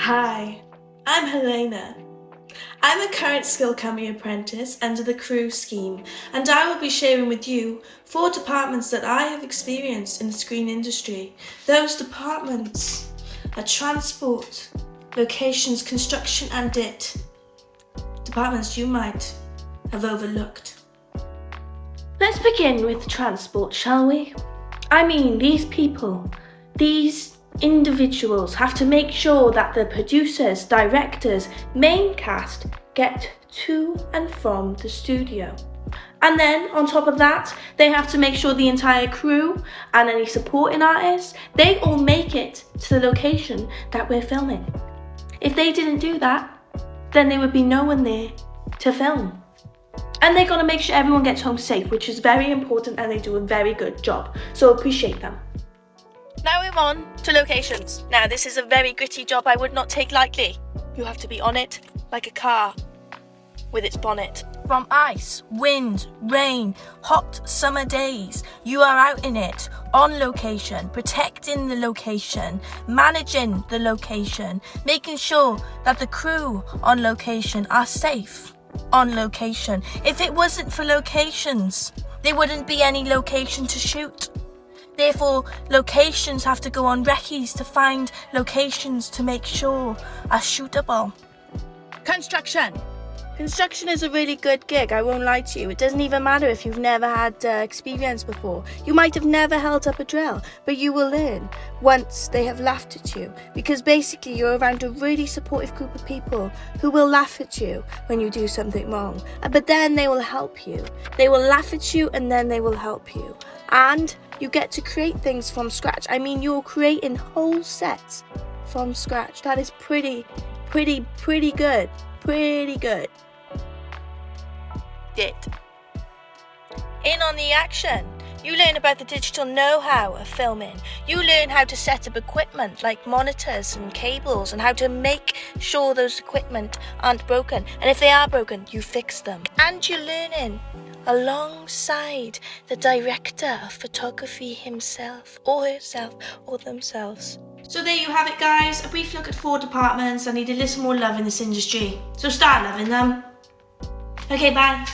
Hi, I'm Helena. I'm a current skill camera apprentice under the crew scheme, and I will be sharing with you 4 departments that I have experienced in the screen industry. Those departments are transport, locations, construction and DIT. Departments you might have overlooked. Let's begin with transport, shall we? I mean, these people, these individuals have to make sure that the producers, directors, main cast get to and from the studio. And then on top of that, they have to make sure the entire crew and any supporting artists, they all make it to the location that we're filming. If they didn't do that, then there would be no one there to film. And they're gonna make sure everyone gets home safe, which is very important, and they do a very good job. So appreciate them. Now we're on to locations. Now this is a very gritty job I would not take lightly. You have to be on it like a car with its bonnet. From ice, wind, rain, hot summer days, you are out in it, on location, protecting the location, managing the location, making sure that the crew on location are safe on location. If it wasn't for locations, there wouldn't be any location to shoot. Therefore, locations have to go on recce's to find locations to make sure are shootable. Construction. Construction is a really good gig, I won't lie to you. It doesn't even matter if you've never had experience before. You might have never held up a drill, but you will learn once they have laughed at you. Because basically you're around a really supportive group of people who will laugh at you when you do something wrong. But then they will help you. They will laugh at you and then they will help you. And you get to create things from scratch. I mean, you're creating whole sets from scratch. That is pretty good. Pretty good. In on the action. You learn about the digital know-how of filming. You learn how to set up equipment like monitors and cables and how to make sure those equipment aren't broken. And if they are broken, you fix them. And you're learning alongside the director of photography himself or herself or themselves. So there you have it, guys. A brief look at 4 departments that need a little more love in this industry. So start loving them. Okay, bye.